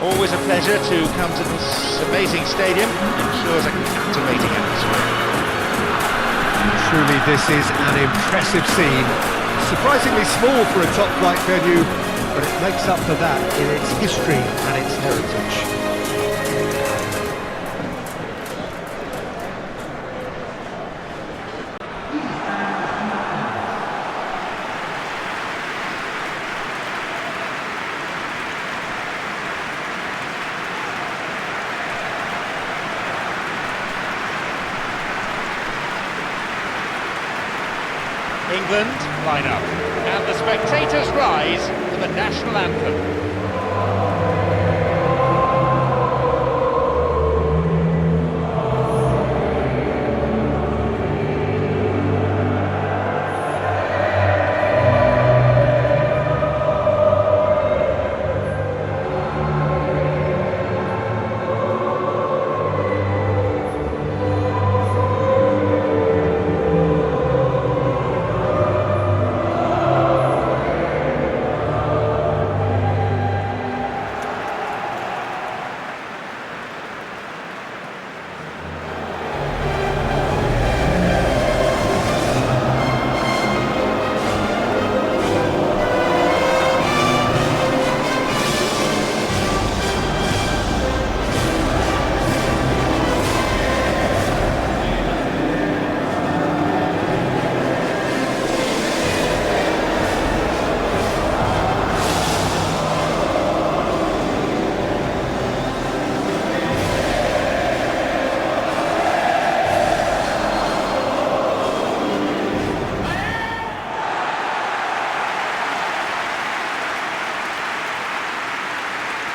Always a pleasure to come to this amazing stadium. Ensures a captivating atmosphere. Truly, this is an impressive scene. Surprisingly small for a top-flight venue, but it makes up for that in its history and its heritage. England line up, and the spectators rise for the national anthem.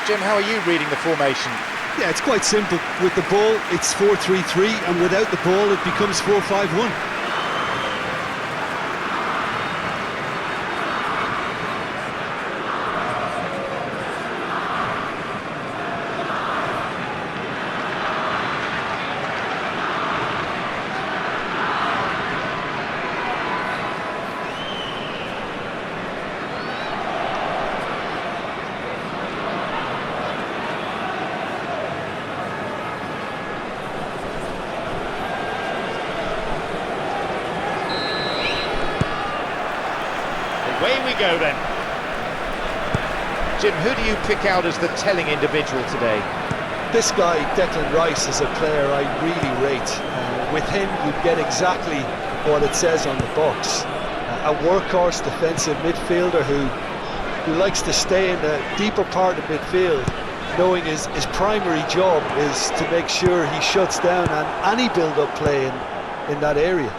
Jim, how are you reading the formation? Yeah, it's quite simple. With the ball, it's 4-3-3, and without the ball, it becomes 4-5-1. Away we go then. Jim, who do you pick out as the telling individual today? This guy, Declan Rice, is a player I really rate. With him, you get exactly what it says on the box. A workhorse defensive midfielder who likes to stay in the deeper part of midfield, knowing his primary job is to make sure he shuts down any build-up play in that area.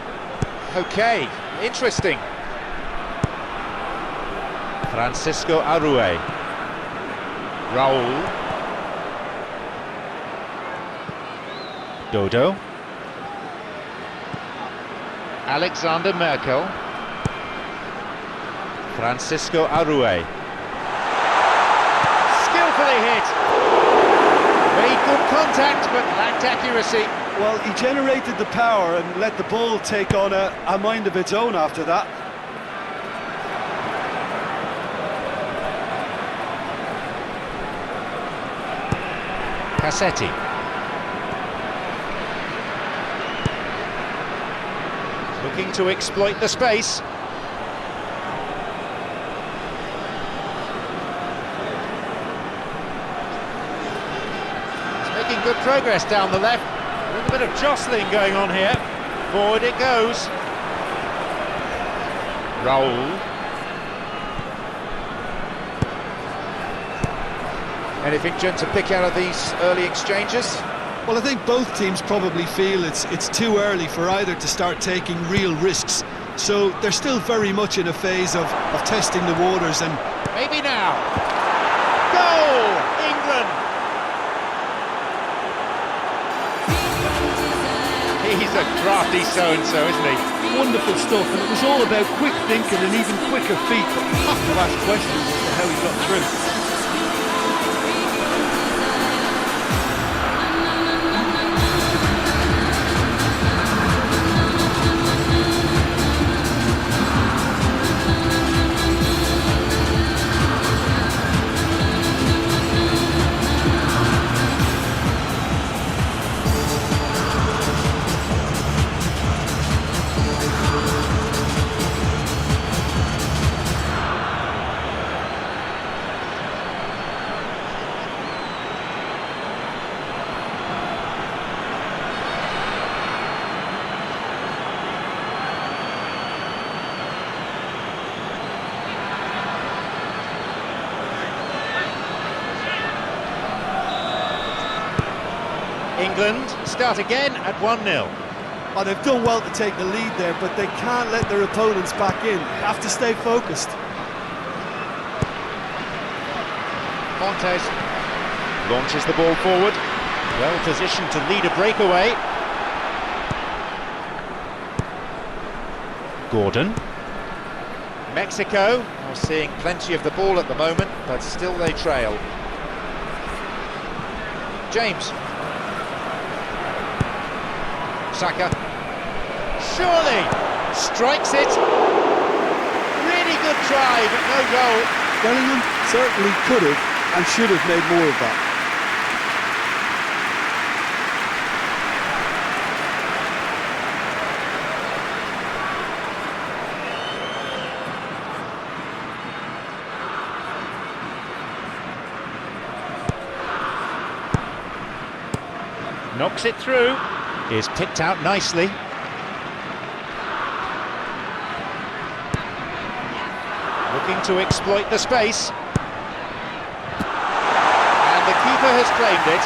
Okay, interesting. Francisco Arue. Raul. Dodo. Alexander Merkel. Francisco Arue. Skillfully hit. Made good contact but lacked accuracy. Well, he generated the power and let the ball take on a mind of its own after that. Cassetti. Looking to exploit the space. He's making good progress down the left. A little bit of jostling going on here. Forward it goes. Raul. Anything, Jim, to pick out of these early exchanges? Well, I think both teams probably feel it's too early for either to start taking real risks. So they're still very much in a phase of testing the waters and... Maybe now. Goal! England! He's a crafty so-and-so, isn't he? Wonderful stuff, and it was all about quick thinking and even quicker feet, but you have to ask questions as to how he got through. England start again at 1-0. Oh, they've done well to take the lead there, but they can't let their opponents back in. Have to stay focused. Montes launches the ball forward, well positioned to lead a breakaway. Gordon. Mexico are seeing plenty of the ball at the moment, but still they trail. James. Saka. Surely strikes it. Really good try, but no goal. Bellingham certainly could have and should have made more of that. Knocks it through. Is picked out nicely. Looking to exploit the space. And the keeper has claimed it.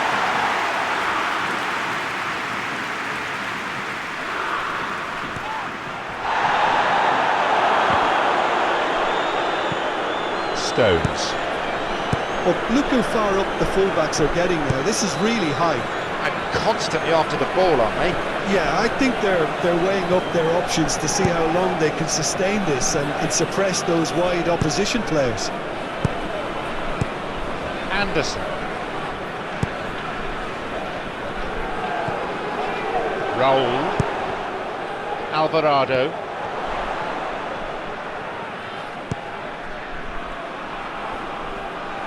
Stones. Well, look how far up the fullbacks are getting now. This is really high. And constantly after the ball, aren't they? Yeah, I think they're weighing up their options to see how long they can sustain this and suppress those wide opposition players. Anderson. Raul. Alvarado.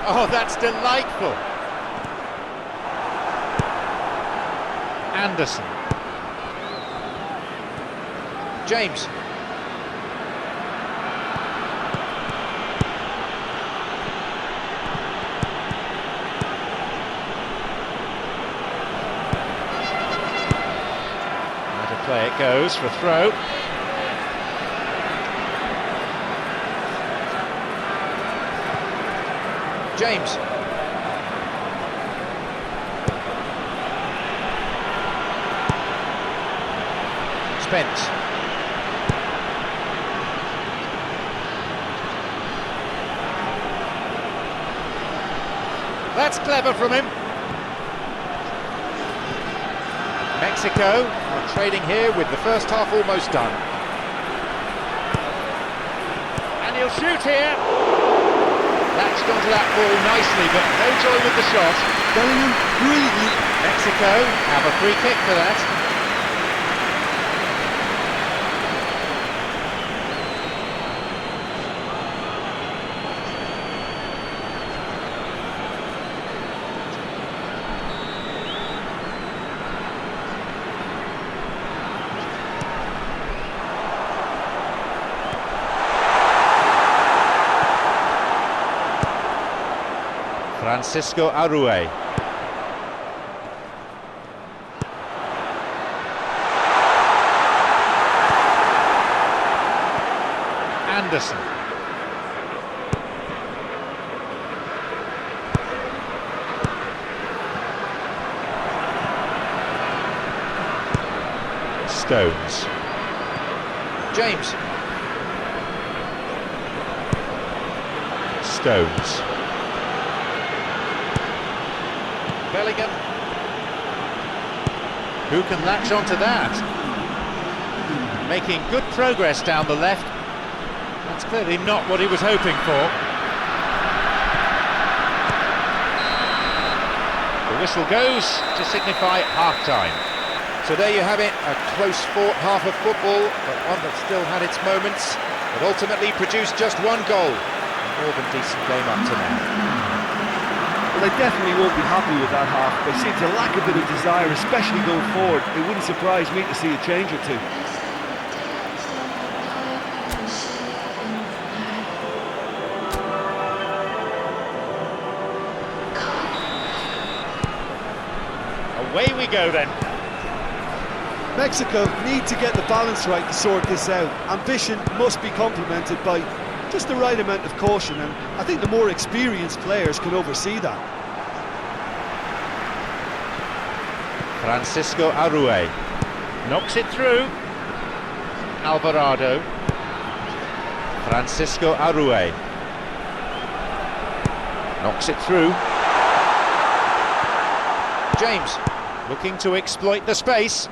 Oh, that's delightful. Anderson. James. Out of play it goes for throw. James. Spence. That's clever from him. Mexico are trading here with the first half almost done. And he'll shoot here. Latched onto that ball nicely, but no joy with the shot. Bellingham brilliantly. Mexico have a free kick for that. Francisco Arue. Anderson. Stones. James. Stones. Bellingham. Who can latch onto that? Making good progress down the left. That's clearly not what he was hoping for. The whistle goes to signify half-time. So there you have it, a close-fought half of football, but one that still had its moments, but ultimately produced just one goal. A more than decent game up to now. Well, they definitely won't be happy with that half. They seem to lack a bit of desire, especially going forward. It wouldn't surprise me to see a change or two. Away we go then. Mexico need to get the balance right to sort this out. Ambition must be complemented by just the right amount of caution, and I think the more experienced players can oversee that. Francisco Arue knocks it through. Alvarado. Francisco Arue knocks it through. James looking to exploit the space.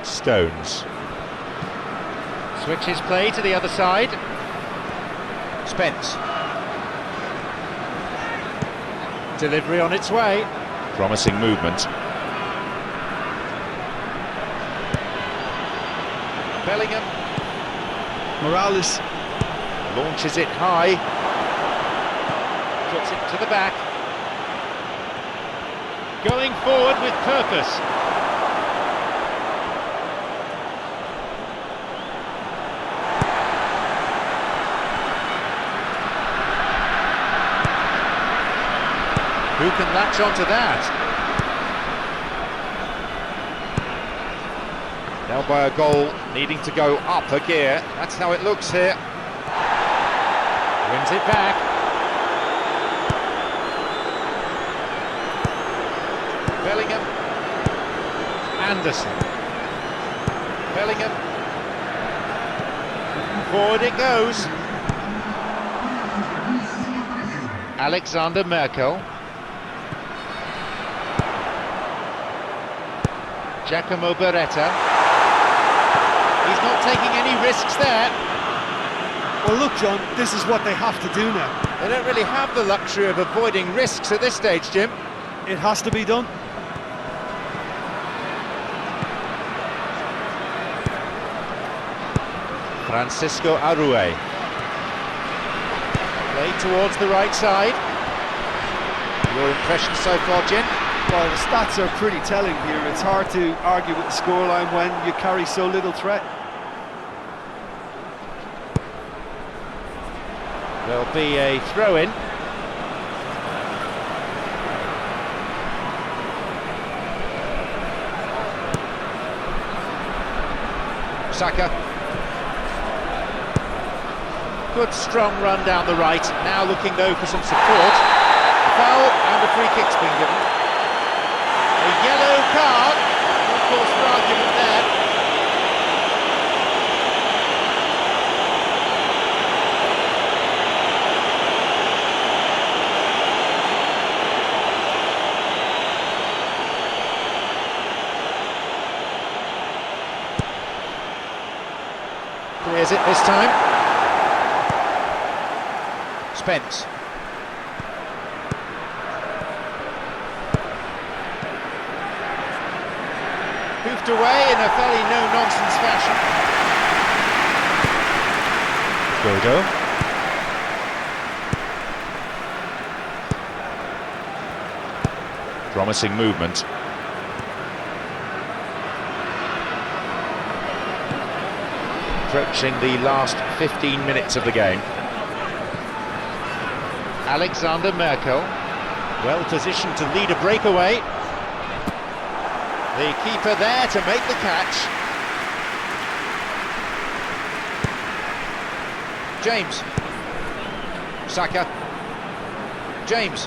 Stones switches play to the other side. Spence. Delivery on its way. Promising movement. Bellingham. Morales Launches it high. Puts it to the back. Going forward with purpose. Who can latch onto that? Now by a goal, needing to go up a gear. That's how it looks here. Wins it back. Bellingham. Anderson. Bellingham. Forward it goes. Alexander Merkel. Giacomo Beretta. He's not taking any risks there. Well, look, John, this is what they have to do now. They don't really have the luxury of avoiding risks at this stage, Jim. It has to be done. Francisco Arue. Played towards the right side. Your impression so far, Jim? Well, the stats are pretty telling here. It's hard to argue with the scoreline when you carry so little threat. There'll be a throw-in. Saka. Good strong run down the right. Now looking though for some support. A foul and a free kick's been given. A yellow card. Of course, for argument there. Clears it this time. Spence. Hoofed away in a fairly no-nonsense fashion. Godo. Promising movement. Approaching the last 15 minutes of the game. Alexander Merkel, well positioned to lead a breakaway. The keeper there to make the catch. James. Saka. James.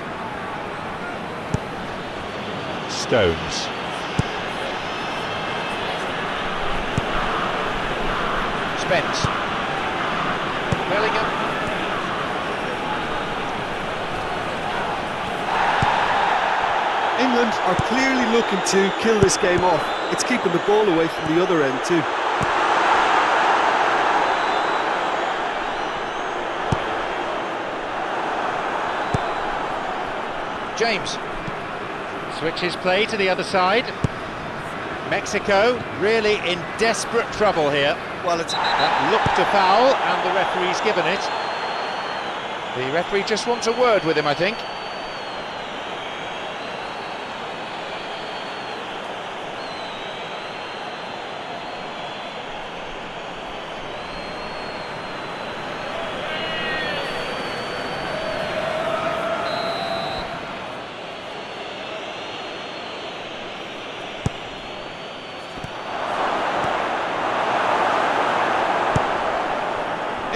Stones. Spence. Bellingham. England are clearly looking to kill this game off. It's keeping the ball away from the other end too. James. Switches play to the other side. Mexico really in desperate trouble here. Well, it's That looked a foul and the referee's given it. The referee just wants a word with him, I think.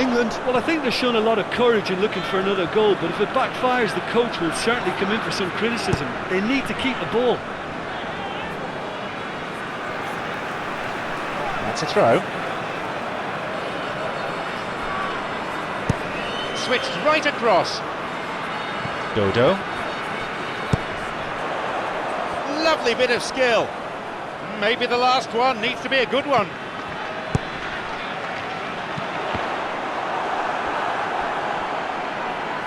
England. Well, I think they've shown a lot of courage in looking for another goal, but if it backfires, the coach will certainly come in for some criticism. They need to keep the ball. That's a throw. Switched right across. Dodo. Lovely bit of skill. Maybe the last one needs to be a good one.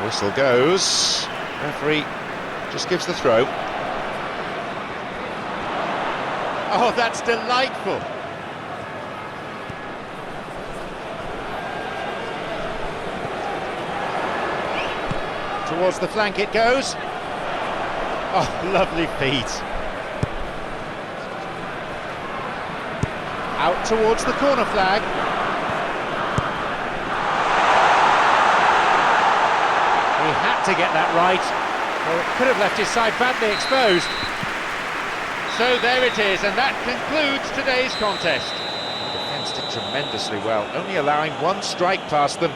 Whistle goes. Referee just gives the throw. Oh, that's delightful. Towards the flank it goes. Oh, lovely feet. Out towards the corner flag. He had to get that right, or it could have left his side badly exposed. So there it is, and that concludes today's contest. The defence did tremendously well, only allowing one strike past them.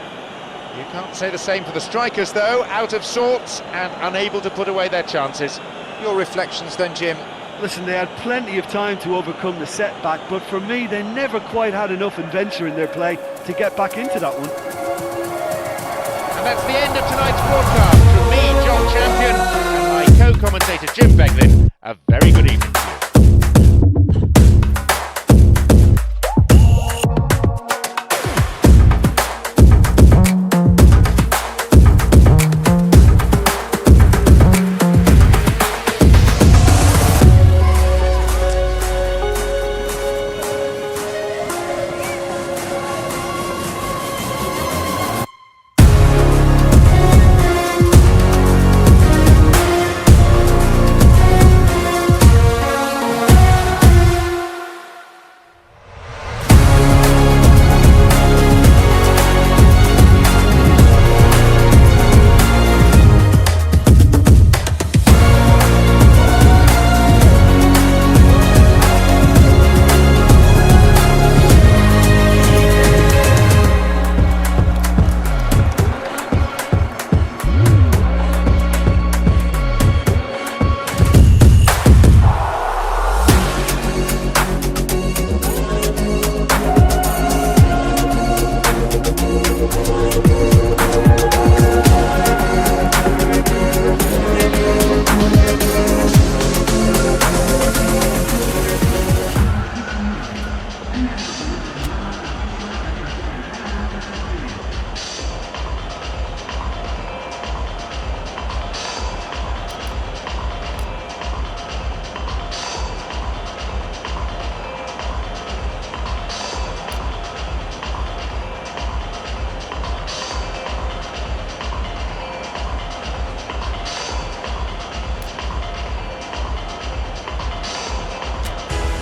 You can't say the same for the strikers, though, out of sorts and unable to put away their chances. Your reflections then, Jim? Listen, they had plenty of time to overcome the setback, but for me, they never quite had enough adventure in their play to get back into that one. And that's the end of tonight's broadcast. From me, John Champion, and my co-commentator Jim Beglin, a very good evening to you.